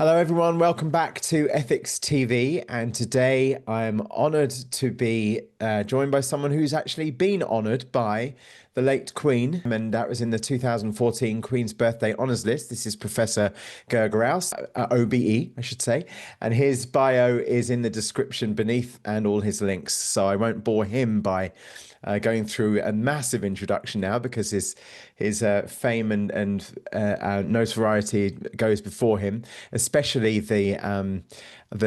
Hello, everyone. Welcome back to Ethics TV. And today I'm honored to be joined by someone who's actually been honored by the late Queen. And that was in the 2014 Queen's Birthday Honours List. This is Professor Ger Graus, OBE, I should say. And his bio is in the description beneath and all his links. So I won't bore him by going through a massive introduction now because his fame and notoriety goes before him, especially the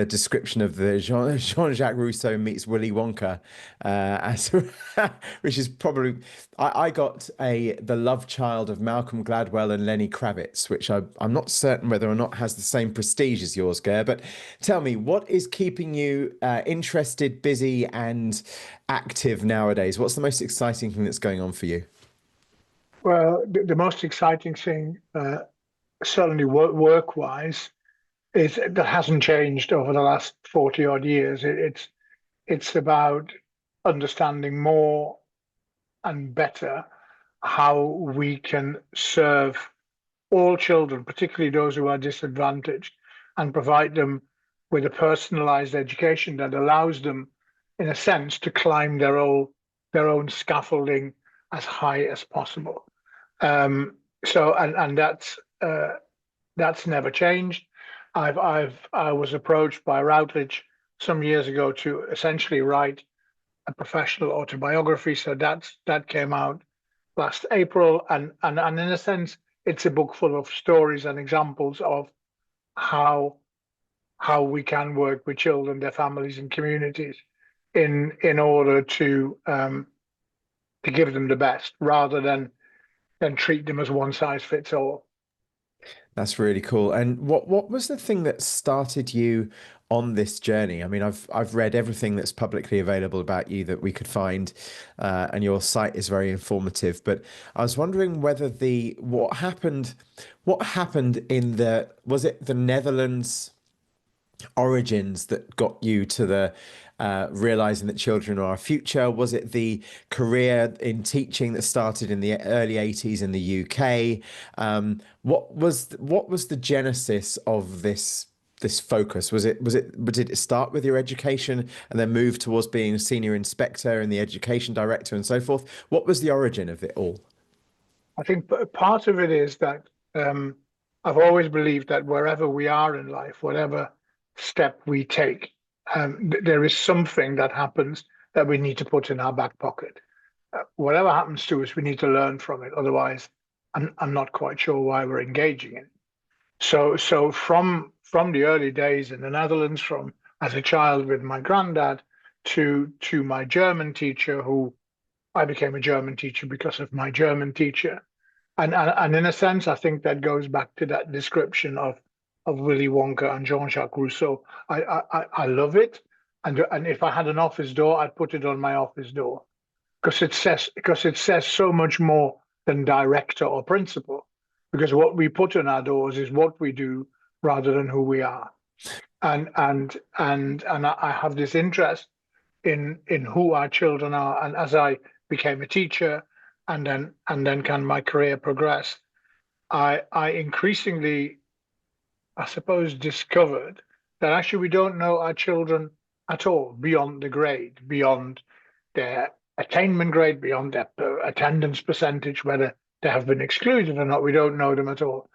description of the Jean-Jacques Rousseau meets Willy Wonka, as which is probably I got the love child of Malcolm Gladwell and Lenny Kravitz, which I'm not certain whether or not has the same prestige as yours, Ger. But tell me, what is keeping you interested, busy, and active nowadays? What's the most exciting thing that's going on for you? Well, the most exciting thing, certainly work-wise, is that hasn't changed over the last 40 odd years. It's about understanding more and better how we can serve all children, particularly those who are disadvantaged, and provide them with a personalized education that allows them, in a sense, to climb their own scaffolding as high as possible. And that's never changed. I was approached by Routledge some years ago to essentially write a professional autobiography. So that came out last April, and in a sense, it's a book full of stories and examples of how we can work with children, their families, and communities in order to give them the best, rather than treat them as one size fits all. That's really cool. And what was the thing that started you on this journey? I mean, I've read everything that's publicly available about you that we could find, and your site is very informative. But I was wondering whether what happened in was it the Netherlands origins that got you to the realizing that children are our future? Was it the career in teaching that started in the early 80s in the UK? What was the genesis of this focus? Did it start with your education and then move towards being a senior inspector and the education director and so forth? What was the origin of it all? I think part of it is that I've always believed that wherever we are in life, whatever step we take, there is something that happens that we need to put in our back pocket. Whatever happens to us, we need to learn from it. Otherwise, I'm not quite sure why we're engaging in it. So from the early days in the Netherlands, from as a child with my granddad to my German teacher, who I became a German teacher because of my German teacher. And in a sense, I think that goes back to that description of Willy Wonka and Jean-Jacques Rousseau. I love it. And if I had an office door, I'd put it on my office door because it says so much more than director or principal. Because what we put on our doors is what we do rather than who we are. And I have this interest in who our children are. And as I became a teacher and then can my career progress, I increasingly, I suppose, discovered that actually we don't know our children at all beyond the grade, beyond their attainment grade, beyond their attendance percentage, whether they have been excluded or not. We don't know them at all.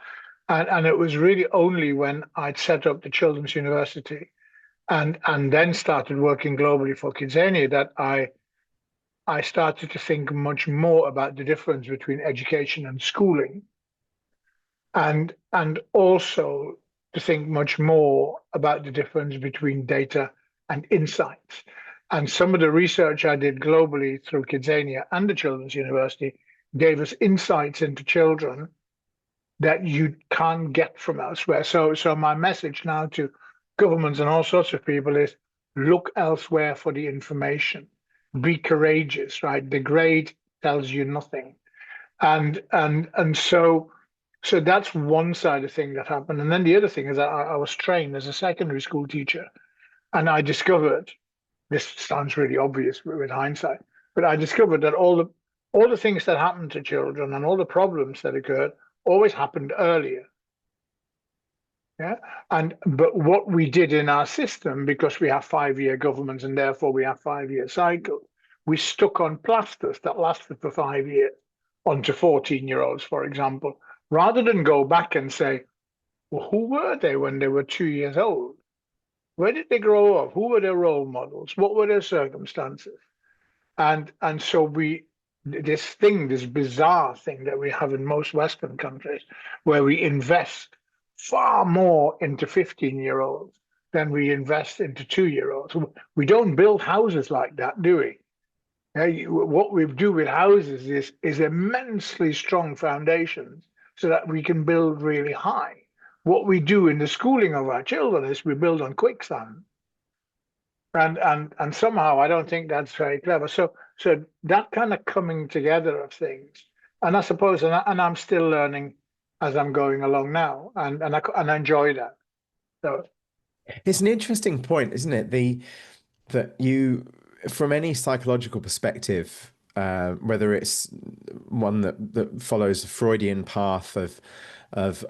And it was really only when I'd set up the Children's University and then started working globally for KidZania that I started to think much more about the difference between education and schooling, and also to think much more about the difference between data and insights. And some of the research I did globally through KidZania and the Children's University gave us insights into children that you can't get from elsewhere. So my message now to governments and all sorts of people is look elsewhere for the information. Be courageous, right? The grade tells you nothing. And so that's one side of the thing that happened. And then the other thing is that I was trained as a secondary school teacher, and I discovered, this sounds really obvious with hindsight, but I discovered that all the things that happened to children and all the problems that occurred always happened earlier. Yeah. But what we did in our system, because we have 5-year governments and therefore we have 5-year cycles, we stuck on plasters that lasted for 5 years onto 14-year-olds, for example, rather than go back and say, well, who were they when they were 2 years old? Where did they grow up? Who were their role models? What were their circumstances? And so this bizarre thing that we have in most Western countries, where we invest far more into 15-year-olds than we invest into 2-year-olds. We don't build houses like that, do we? What we do with houses is immensely strong foundations so that we can build really high. What we do in the schooling of our children is we build on quicksand. And somehow I don't think that's very clever. So that kind of coming together of things, and I suppose, and I'm still learning as I'm going along now, and I enjoy that. So It's an interesting point, isn't it? That you, from any psychological perspective, whether it's one that follows the Freudian path of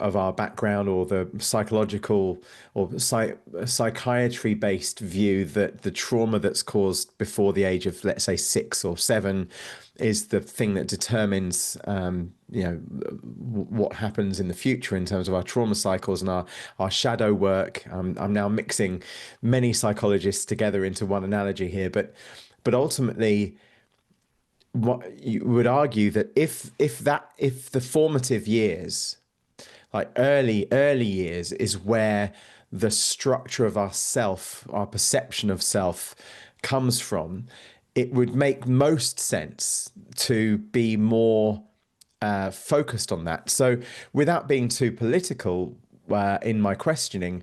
our background, or the psychological or psychiatry based view that the trauma that's caused before the age of, let's say, 6 or 7 is the thing that determines what happens in the future in terms of our trauma cycles and our shadow work. I'm now mixing many psychologists together into one analogy here, but ultimately, what you would argue that if the formative years, like early years, is where the structure of our perception of self comes from, it would make most sense to be more focused on that. So without being too political in my questioning,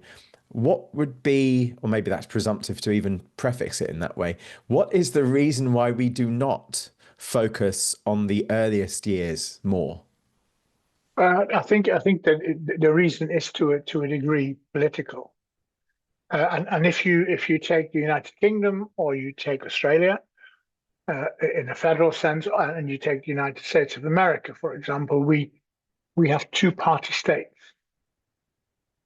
what would be, or maybe that's presumptive to even prefix it in that way, what is the reason why we do not focus on the earliest years more? I think that the reason is to a degree political. And if you take the United Kingdom or you take Australia in a federal sense, and you take the United States of America, for example, we have two-party states.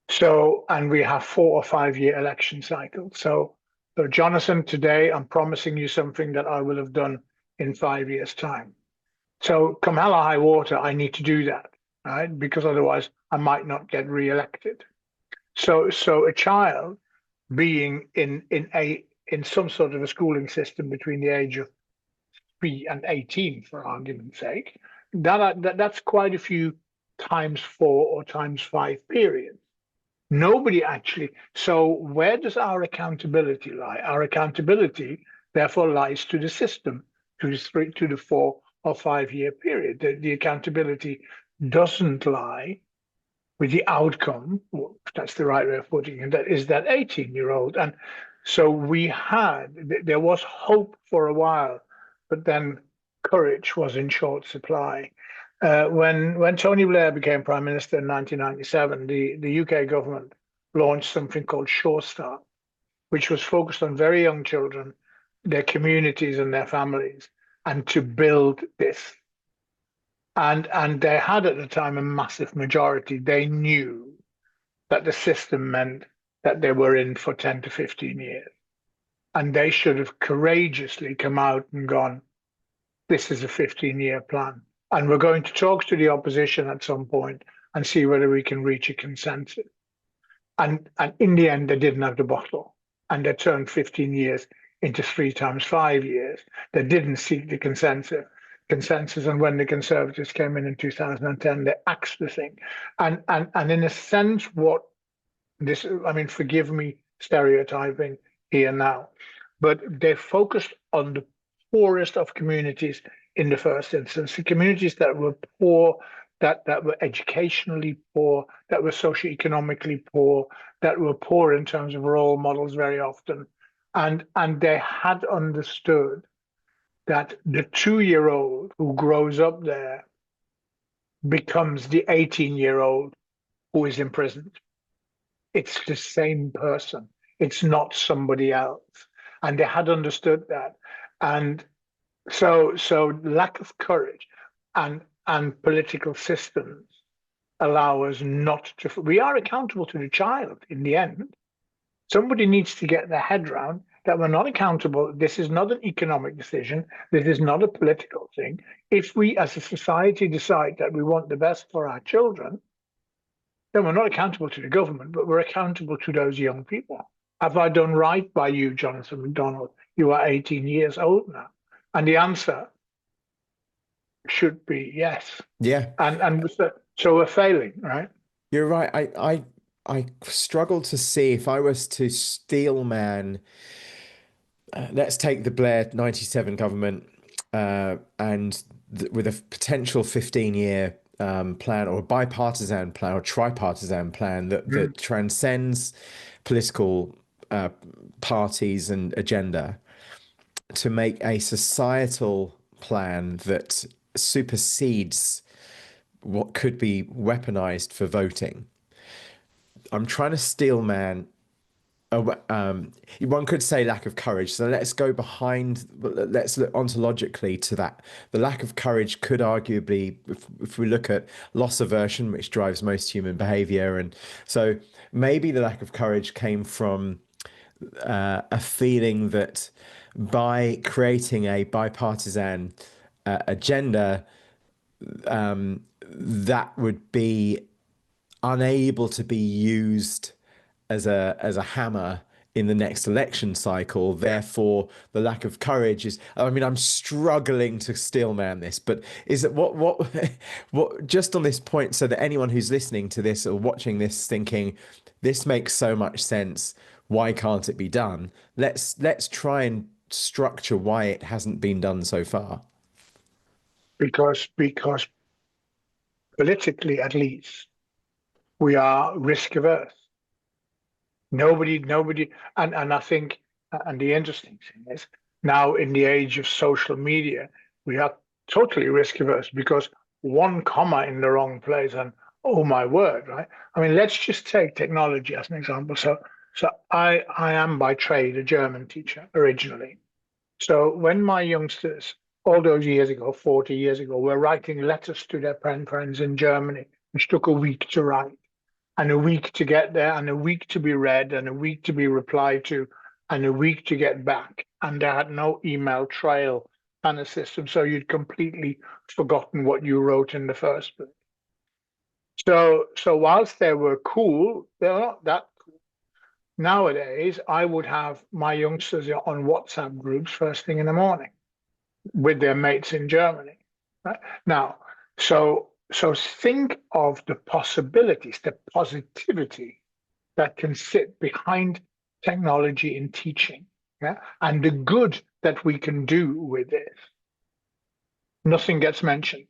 So, and we have 4 or 5 year election cycles. So Jonathan, today I'm promising you something that I will have done in 5 years' time. So come hell or high water, I need to do that, right? Because otherwise I might not get re-elected. So a child being in some sort of a schooling system between the age of 3 and 18, for argument's sake, that's quite a few times 4 or times 5 periods. Nobody actually. So where does our accountability lie? Our accountability, therefore, lies to the system, to the 4 or 5 year period. The accountability doesn't lie with the outcome. That's the right way of putting it. That is that 18-year-old. And so there was hope for a while, but then courage was in short supply. When Tony Blair became Prime Minister in 1997, the UK government launched something called Sure Start, which was focused on very young children, their communities and their families, and to build this. And they had at the time a massive majority. They knew that the system meant that they were in for 10 to 15 years. And they should have courageously come out and gone, this is a 15-year plan. And we're going to talk to the opposition at some point and see whether we can reach a consensus. And in the end, they didn't have the bottle. And they turned 15 years into 3 times 5 years. They didn't seek the consensus. And when the Conservatives came in 2010, they axed the thing. And in a sense, what this, I mean, forgive me stereotyping here now, but they focused on the poorest of communities in the first instance, the communities that were poor, that were educationally poor, that were socioeconomically poor, that were poor in terms of role models very often. And they had understood that the 2-year-old who grows up there becomes the 18-year-old who is imprisoned. It's the same person. It's not somebody else. And they had understood that. And so lack of courage and political systems allow us not to. We are accountable to the child in the end. Somebody needs to get their head around that we're not accountable. This is not an economic decision. This is not a political thing. If we as a society decide that we want the best for our children, then we're not accountable to the government, but we're accountable to those young people. Have I done right by you, Jonathan McDonald? You are 18 years old now. And the answer should be yes. Yeah. And so we're failing, right? You're right. I struggle to see if I was to steel man. Let's take the Blair 97 government and with a potential 15-year plan or a bipartisan plan or tripartisan plan that transcends political parties and agenda to make a societal plan that supersedes what could be weaponized for voting. I'm trying to steel man. One could say lack of courage. So let's go behind. Let's look ontologically to that. The lack of courage could arguably, if we look at loss aversion, which drives most human behavior, and so maybe the lack of courage came from a feeling that by creating a bipartisan agenda, that would be unable to be used as a hammer in the next election cycle. Therefore, the lack of courage is. I mean, I'm struggling to steelman this, but is it what just on this point, so that anyone who's listening to this or watching this thinking this makes so much sense, why can't it be done? Let's try and structure why it hasn't been done so far. Because politically, at least, we are risk averse. Nobody, and I think, and the interesting thing is, now in the age of social media, we are totally risk averse because one comma in the wrong place and oh my word, right? I mean, let's just take technology as an example. So I am by trade a German teacher originally. So when my youngsters, all those years ago, 40 years ago, were writing letters to their friends in Germany, which took a week to write, and a week to get there, and a week to be read, and a week to be replied to, and a week to get back. And they had no email trail and a system, so you'd completely forgotten what you wrote in the first place. So whilst they were cool, they're not that cool. Nowadays, I would have my youngsters on WhatsApp groups first thing in the morning with their mates in Germany. Right? Now, so think of the possibilities, the positivity that can sit behind technology in teaching, yeah, and the good that we can do with it. Nothing gets mentioned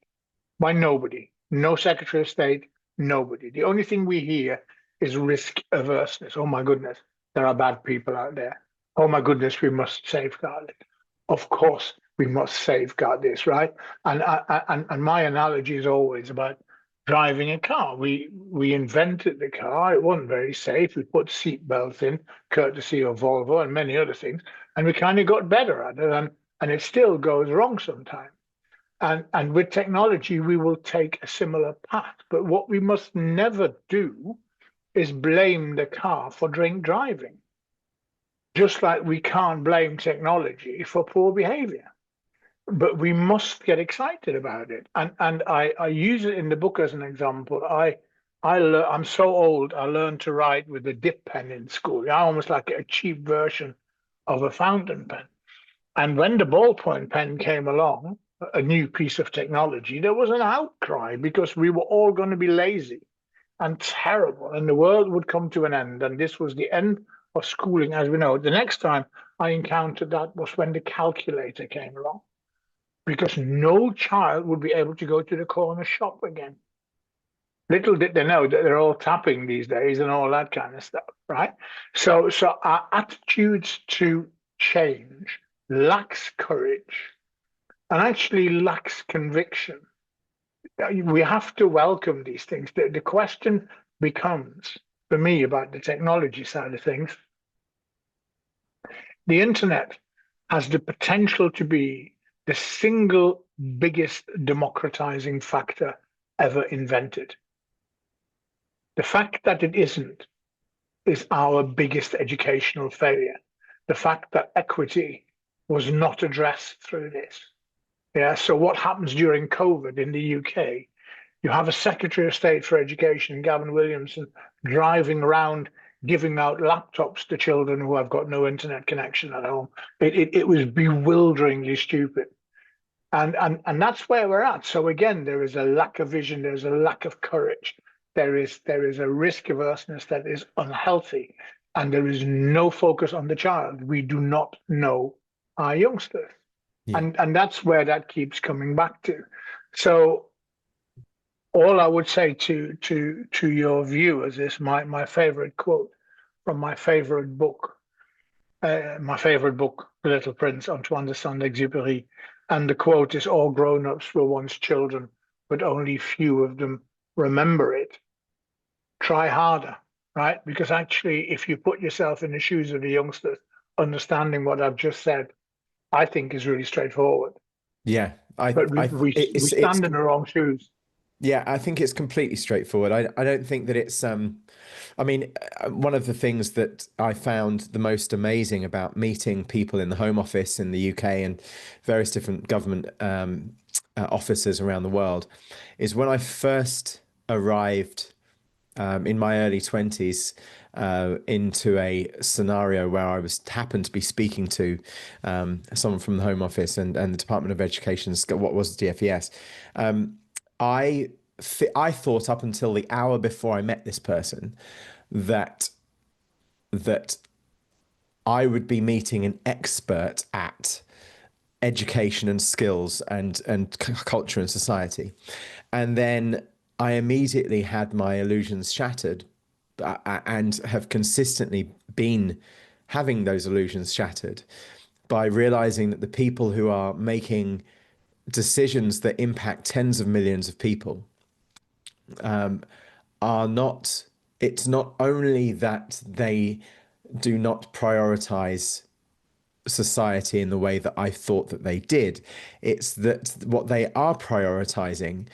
by nobody, no Secretary of State, nobody. The only thing we hear is risk averseness. Oh my goodness, there are bad people out there. Oh my goodness, we must safeguard it. Of course, we must safeguard this, right? And my analogy is always about driving a car. We invented the car. It wasn't very safe. We put seat belts in, courtesy of Volvo and many other things, and we kind of got better at it. And it still goes wrong sometimes. And with technology, we will take a similar path. But what we must never do is blame the car for drink driving. Just like we can't blame technology for poor behavior. But we must get excited about it. And I use it in the book as an example. I'm so old, I learned to write with a dip pen in school. Almost like a cheap version of a fountain pen. And when the ballpoint pen came along, a new piece of technology, there was an outcry because we were all going to be lazy and terrible, and the world would come to an end. And this was the end of schooling as we know it. The next time I encountered that was when the calculator came along, because no child would be able to go to the corner shop again. Little did they know that they're all tapping these days and all that kind of stuff, right? So our attitudes to change lacks courage and actually lacks conviction. We have to welcome these things. The question becomes, for me, about the technology side of things. The internet has the potential to be the single biggest democratizing factor ever invented. The fact that it isn't is our biggest educational failure. The fact that equity was not addressed through this. Yeah. So what happens during COVID in the UK? You have a Secretary of State for Education, Gavin Williamson, driving around giving out laptops to children who have got no internet connection at home. It was bewilderingly stupid. And that's where we're at. So again, there is a lack of vision, there's a lack of courage, there is a risk averseness that is unhealthy, and there is no focus on the child. We do not know our youngsters. Yeah. And that's where that keeps coming back to. So all I would say to your viewers is my favorite quote from my favorite book, The Little Prince, Antoine de Saint-Exupéry. And the quote is, "All grown-ups were once children, but only few of them remember it." Try harder, right? Because actually, if you put yourself in the shoes of the youngsters, understanding what I've just said, I think is really straightforward. Yeah, But we stand in the wrong shoes. Yeah, I think it's completely straightforward. I don't think that it's I mean, one of the things that I found the most amazing about meeting people in the Home Office in the UK and various different government offices around the world is when I first arrived in my early 20s into a scenario where I happened to be speaking to someone from the Home Office and the Department of Education's, what was DFES. I thought up until the hour before I met this person that I would be meeting an expert at education and skills and culture and society. And then I immediately had my illusions shattered and have consistently been having those illusions shattered by realizing that the people who are making decisions that impact tens of millions of people are not, it's not only that they do not prioritize society in the way that I thought that they did, it's that what they are prioritizing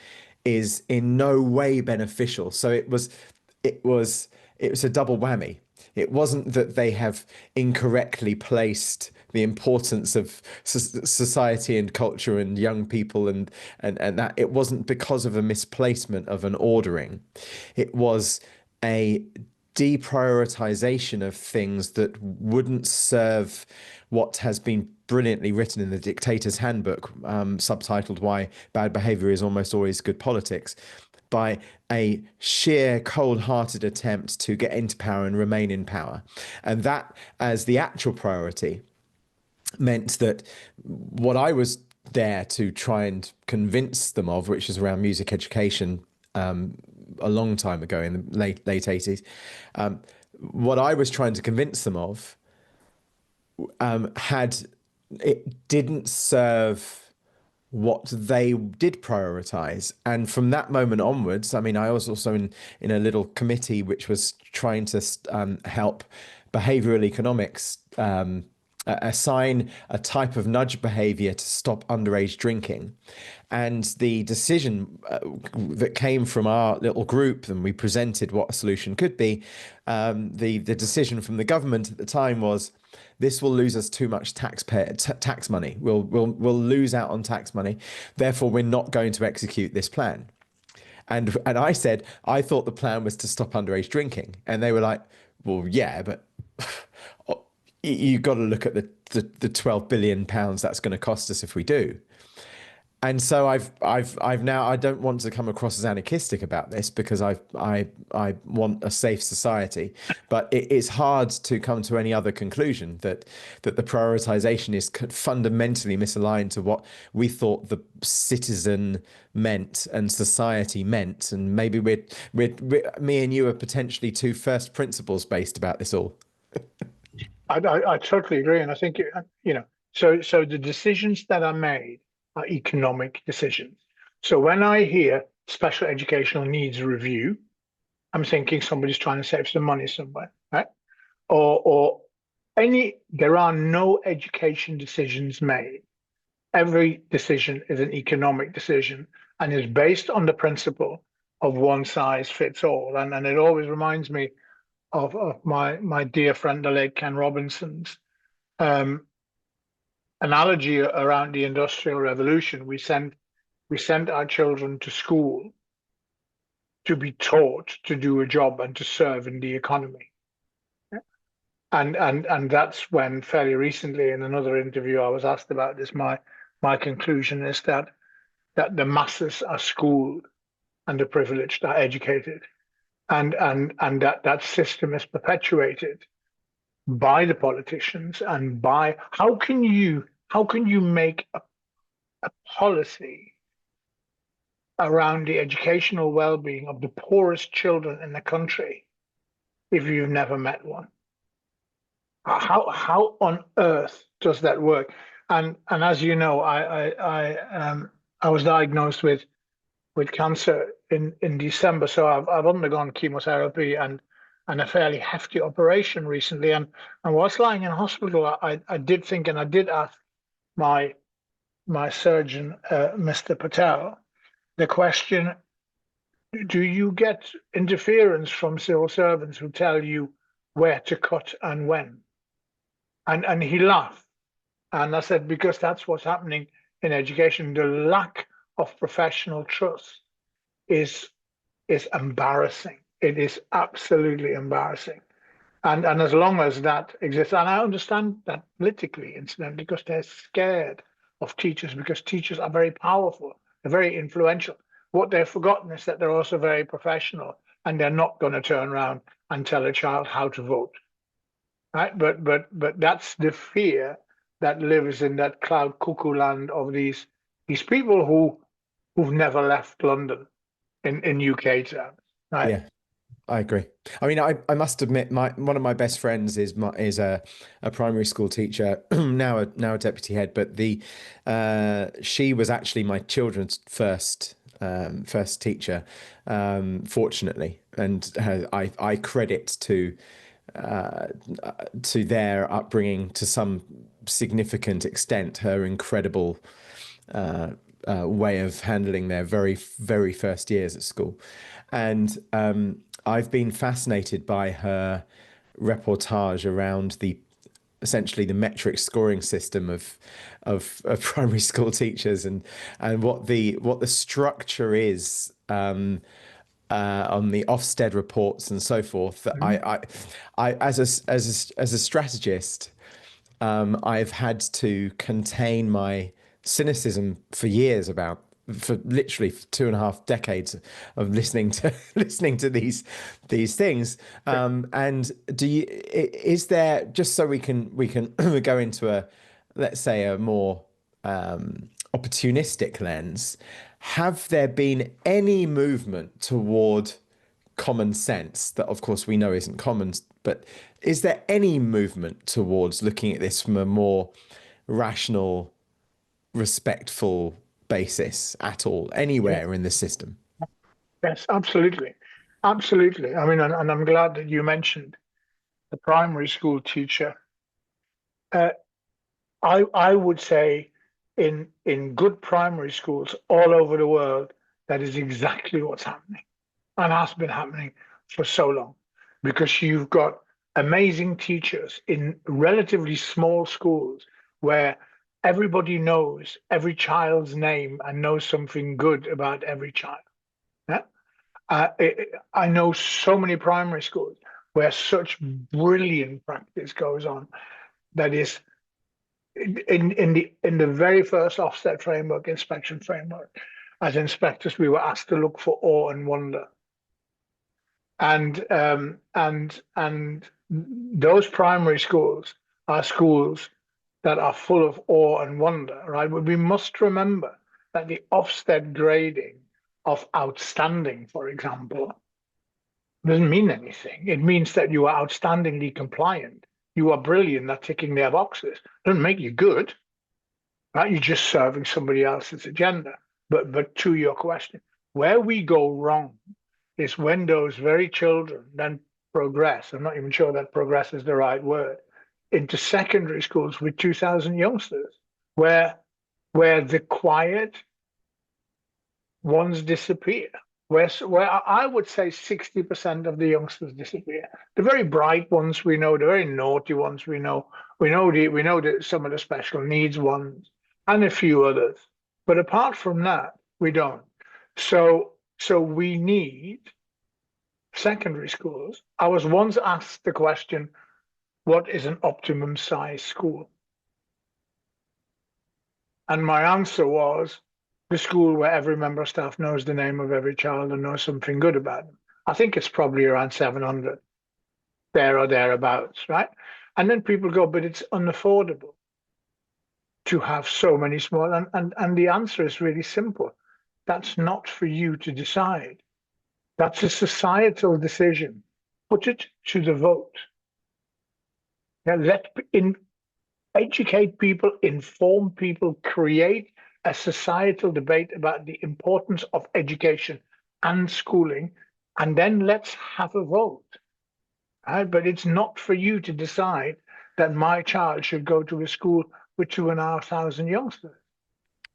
is in no way beneficial. So it was a double whammy. It wasn't that they have incorrectly placed the importance of society and culture and young people and that it wasn't because of a misplacement of an ordering. It was a deprioritization of things that wouldn't serve what has been brilliantly written in the Dictator's Handbook, subtitled "Why Bad Behavior is Almost Always Good Politics," by a sheer cold-hearted attempt to get into power and remain in power. And that, as the actual priority, meant that what I was there to try and convince them of, which is around music education, a long time ago in the late 80s, what I was trying to convince them of it didn't serve what they did prioritize. And from that moment onwards, I mean, I was also in a little committee which was trying to help behavioral economics assign a type of nudge behavior to stop underage drinking. And the decision that came from our little group, and we presented what a solution could be, the decision from the government at the time was, this will lose us too much tax money. We'll lose out on tax money. Therefore, we're not going to execute this plan. And I said, I thought the plan was to stop underage drinking. And they were like, well, yeah, but you've got to look at the 12 billion pounds that's going to cost us if we do. And so I've now, I don't want to come across as anarchistic about this because I want a safe society, but it's hard to come to any other conclusion that the prioritization is fundamentally misaligned to what we thought the citizen meant and society meant. And maybe me and you are potentially two first principles based about this all. I totally agree. And I think, so the decisions that are made are economic decisions. So when I hear special educational needs review, I'm thinking somebody's trying to save some money somewhere, right? Or there are no education decisions made. Every decision is an economic decision and is based on the principle one size fits all. And it always reminds me of my dear friend, the late Ken Robinson's um, analogy around the Industrial Revolution. We sent our children to school to be taught to do a job and to serve in the economy. And that's when, fairly recently in another interview, I was asked about this. My conclusion is that the masses are schooled and the privileged are educated, and that system is perpetuated by the politicians and by how can you make a policy around the educational well-being of the poorest children in the country if you've never met one? How on earth does that work? And as you know, I was diagnosed with cancer in December, so I've undergone chemotherapy and a fairly hefty operation recently. And whilst lying in hospital, I did think, and I did ask my surgeon, Mr. Patel, the question: do you get interference from civil servants who tell you where to cut and when? And he laughed. And I said, because that's what's happening in education. The lack of professional trust is embarrassing. It is absolutely embarrassing. And as long as that exists, and I understand that politically, incidentally, because they're scared of teachers, because teachers are very powerful, they're very influential. What they've forgotten is that they're also very professional, and they're not going to turn around and tell a child how to vote. Right? But that's the fear that lives in that cloud cuckoo land of these people who've never left London in UK terms. Right? Yeah, I agree. I mean, I must admit, one of my best friends is a primary school teacher, now a deputy head, but she was actually my children's first teacher, fortunately, and I credit to their upbringing to some significant extent, her incredible way of handling their very, very first years at school. And I've been fascinated by her reportage around essentially the metric scoring system of primary school teachers, and what the structure is on the Ofsted reports and so forth. That I as a strategist, I've had to contain my cynicism for years for literally 2.5 decades of listening to these things. And is there, just so we can go into let's say a more opportunistic lens, have there been any movement toward common sense that, of course, we know isn't common, but is there any movement towards looking at this from a more rational, respectful basis at all, anywhere in the system? Yes, absolutely. Absolutely. I mean, and I'm glad that you mentioned the primary school teacher. I would say in good primary schools all over the world, that is exactly what's happening and has been happening for so long, because you've got amazing teachers in relatively small schools where everybody knows every child's name and knows something good about every child. Yeah? I know so many primary schools where such brilliant practice goes on that is in the very first Ofsted framework, inspection framework. As inspectors, we were asked to look for awe and wonder, and those primary schools are schools that are full of awe and wonder, right? But we must remember that the Ofsted grading of outstanding, for example, doesn't mean anything. It means that you are outstandingly compliant. You are brilliant at ticking their boxes. Doesn't make you good, right? You're just serving somebody else's agenda. But to your question, where we go wrong is when those very children then progress. I'm not even sure that progress is the right word, into secondary schools with 2,000 youngsters, where the quiet ones disappear. where I would say 60% of the youngsters disappear. The very bright ones we know, the very naughty ones we know, we know that some of the special needs ones, and a few others. But apart from that, we don't. So we need secondary schools. I was once asked the question, what is an optimum size school? And my answer was the school where every member of staff knows the name of every child and knows something good about them. I think it's probably around 700, there or thereabouts, right? And then people go, but it's unaffordable to have so many small. And the answer is really simple. That's not for you to decide. That's a societal decision. Put it to the vote. Yeah, educate people, inform people, create a societal debate about the importance of education and schooling, and then let's have a vote. Right? But it's not for you to decide that my child should go to a school with 2,500 youngsters.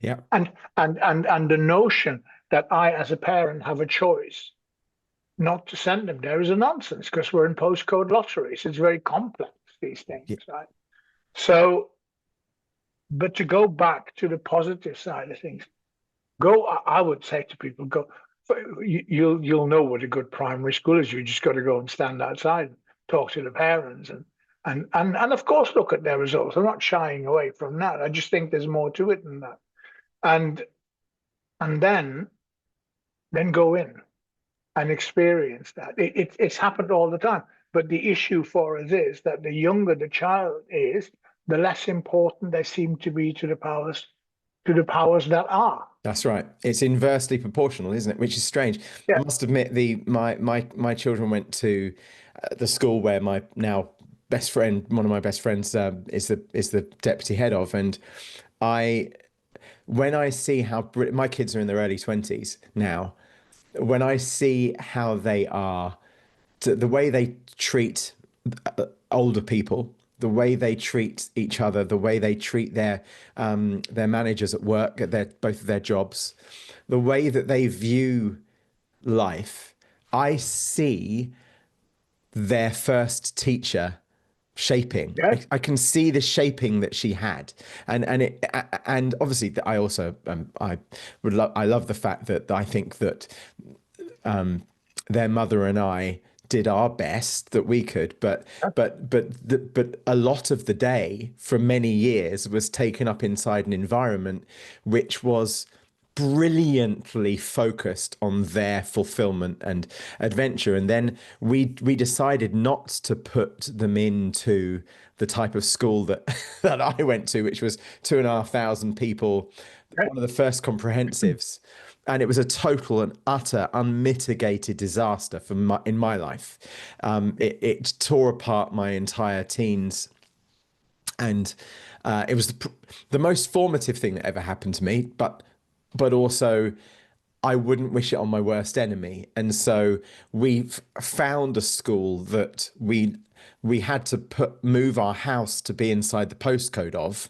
Yeah. And the notion that I, as a parent, have a choice not to send them there is a nonsense, because we're in postcode lotteries. It's very complex, these things, Yeah. right? So, but to go back to the positive side of things, I would say to people, you'll know what a good primary school is. You just got to go and stand outside and talk to the parents and of course look at their results. I'm not shying away from that. I just think there's more to it than that. And then go in and experience that. It's happened all the time. But the issue for us is that the younger the child is, the less important they seem to be to the powers that are. That's right. It's inversely proportional, isn't it? Which is strange. Yeah. I must admit, my children went to the school where my now best friend, one of my best friends, is the deputy head of, and when I see how my kids are in their early 20s now, when I see how they are, the way they treat older people, the way they treat each other, the way they treat their managers at work, at both of their jobs, the way that they view life, I see their first teacher shaping. Yeah. I can see the shaping that she had, and obviously I also I love the fact that I think that their mother and I did our best that we could, but a lot of the day for many years was taken up inside an environment which was brilliantly focused on their fulfillment and adventure. And then we decided not to put them into the type of school that that I went to, which was 2,500 people, one of the first comprehensives. And it was a total and utter unmitigated disaster in my life. It tore apart my entire teens, and it was the most formative thing that ever happened to me. But also, I wouldn't wish it on my worst enemy. And so we found a school that we had to move our house to be inside the postcode of.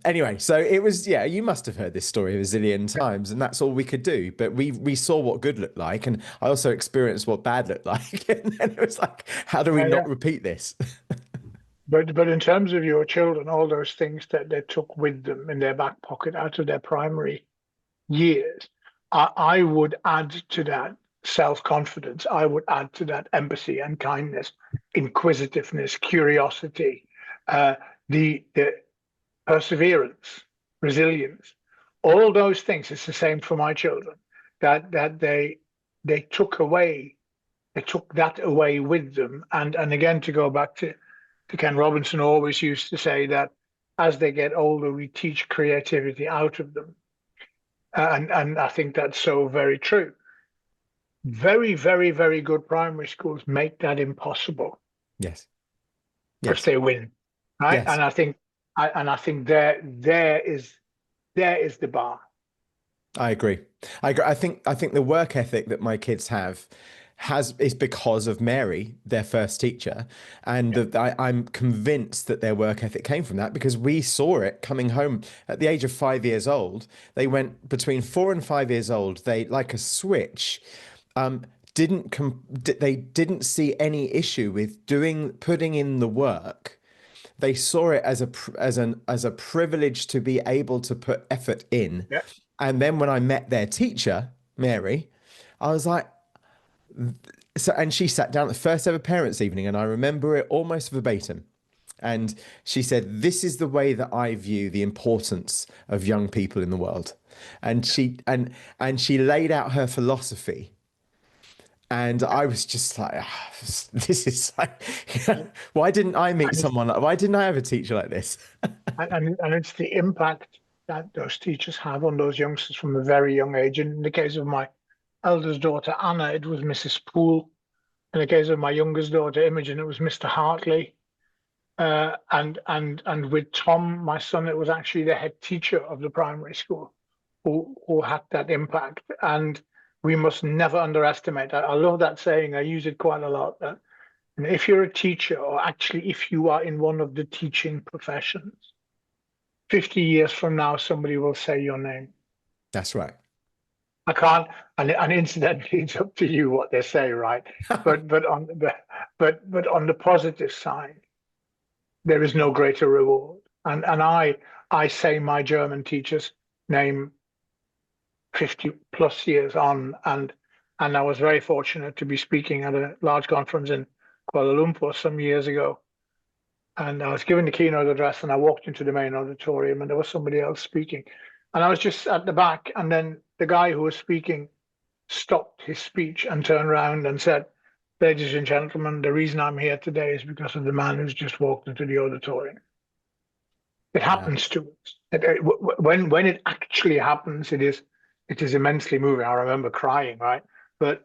Anyway, so it was, you must have heard this story a zillion times, and that's all we could do. But we saw what good looked like, and I also experienced what bad looked like. And then it was like, how do we not repeat this? But in terms of your children, all those things that they took with them in their back pocket out of their primary years, I would add to that self-confidence. I would add to that empathy and kindness, inquisitiveness, curiosity, the perseverance, resilience, all those things. It's the same for my children, that they took that away with them. And again, to go back to Ken Robinson always used to say that as they get older, we teach creativity out of them. And I think that's so very true. Very, very, very good primary schools make that impossible. Yes. Because they win, right? Yes. And I think there is the bar. I agree. I think the work ethic that my kids have is because of Mary, their first teacher, and I'm convinced that their work ethic came from that, because we saw it coming home at the age of 5 years old. They went between 4 and 5 years old. They, like a switch, they didn't see any issue with putting in the work. They saw it as a privilege to be able to put effort in. Yeah. And then when I met their teacher, Mary, I was like, so, and she sat down at the first ever parents' evening, and I remember it almost verbatim. And she said, "This is the way that I view the importance of young people in the world." And she laid out her philosophy. And I was just like, this is like, why didn't I meet someone like, why didn't I have a teacher like this? And it's the impact that those teachers have on those youngsters from a very young age. In the case of my eldest daughter, Anna, it was Mrs. Poole. In the case of my youngest daughter, Imogen, it was Mr. Hartley. And with Tom, my son, it was actually the head teacher of the primary school who had that impact. And we must never underestimate that. I love that saying. I use it quite a lot. That if you're a teacher, or actually if you are in one of the teaching professions, 50 years from now, somebody will say your name. That's right. I can't, and incidentally, it's up to you what they say, right? but on the positive side, there is no greater reward. And I say my German teacher's name 50 plus years on, and I was very fortunate to be speaking at a large conference in Kuala Lumpur some years ago. And I was giving the keynote address, and I walked into the main auditorium, and there was somebody else speaking. And I was just at the back, and then the guy who was speaking stopped his speech and turned around and said, "Ladies and gentlemen, the reason I'm here today is because of the man who's just walked into the auditorium." It happens to us. When it actually happens, it is immensely moving. I remember crying, right? But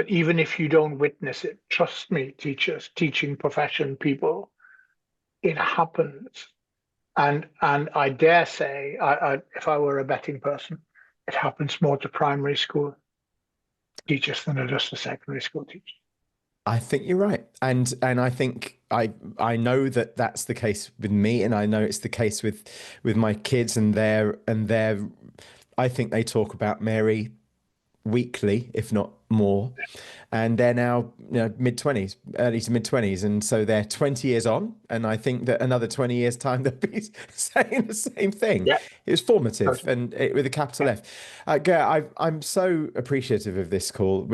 even if you don't witness it, trust me, teachers, teaching profession people, it happens. And I dare say, if I were a betting person, it happens more to primary school teachers than it does to secondary school teachers. I think you're right, and I think I know that that's the case with me, and I know it's the case with my kids and their. I think they talk about Mary weekly, if not more, and they're now mid-20s, early to mid-20s, and so they're 20 years on, and I think that another 20 years time they'll be saying the same thing. Yeah. It was formative, and with a capital F. Ger, I'm so appreciative of this call.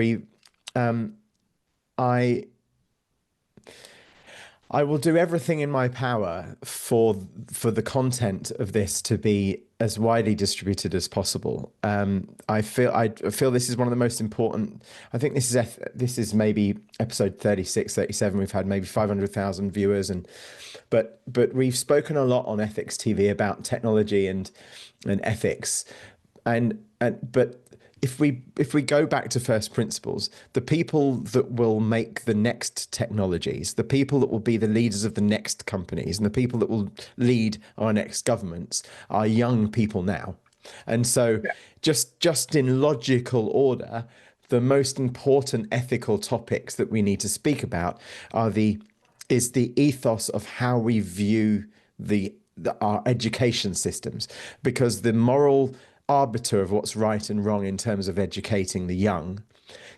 I will do everything in my power for the content of this to be as widely distributed as possible. I feel this is one of the most important. I think this is maybe episode 36, 37. We've had maybe 500,000 viewers, but we've spoken a lot on Ethics TV about technology and ethics, but if we go back to first principles, the people that will make the next technologies, the people that will be the leaders of the next companies, and the people that will lead our next governments are young people now. And so just in logical order, the most important ethical topics that we need to speak about is the ethos of how we view our education systems, because the moral arbiter of what's right and wrong in terms of educating the young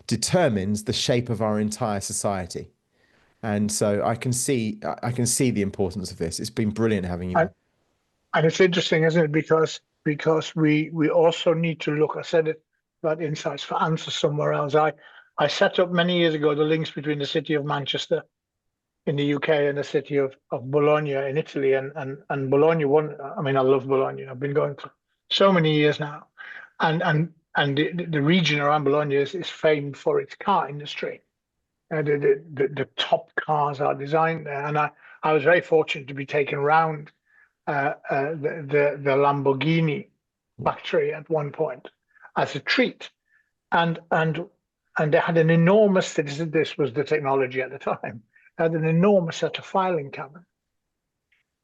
determines the shape of our entire society. And so I can see the importance of this. It's been brilliant having you. And it's interesting, isn't it? Because we also need to look. I said it about insights for answers somewhere else. I set up many years ago the links between the city of Manchester in the UK and the city of Bologna in Italy, and Bologna won. I mean, I love Bologna. I've been going for so many years now, and the region around Bologna is famed for its car industry. The top cars are designed there, and I was very fortunate to be taken around the Lamborghini factory at one point as a treat, and they had an enormous. This was the technology at the time. They had an enormous set of filing cabinets.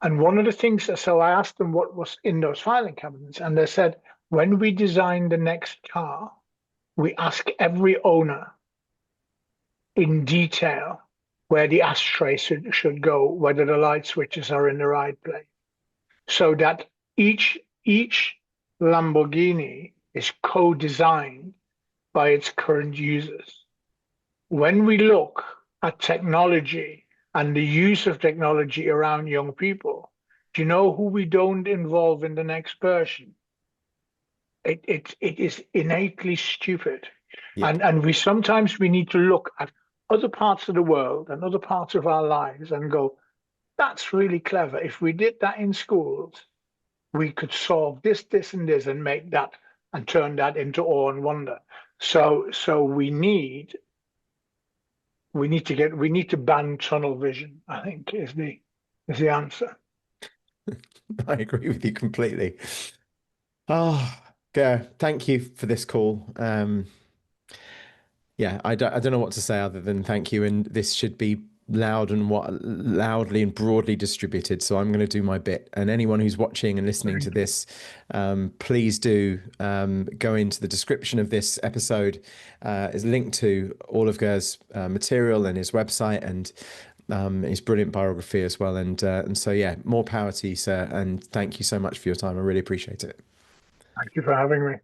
And one of the things, so I asked them what was in those filing cabinets, and they said, when we design the next car, we ask every owner in detail where the ashtray should go, whether the light switches are in the right place, so that each Lamborghini is co-designed by its current users. When we look at technology and the use of technology around young people, do you know who we don't involve in the next version? It is innately stupid. Yep. And we need to look at other parts of the world and other parts of our lives and go, that's really clever. If we did that in schools, we could solve this, this, and this, and make that and turn that into awe and wonder. So we need to ban tunnel vision, I think is the answer. I agree with you completely. Oh, Ger, thank you for this call. Yeah, I don't know what to say other than thank you. And this should be loudly and broadly distributed. So I'm going to do my bit. And anyone who's watching and listening to this, please do go into the description of this episode. Is linked to all of Ger's material and his website and his brilliant biography as well. And so, yeah, more power to you, sir. And thank you so much for your time. I really appreciate it. Thank you for having me.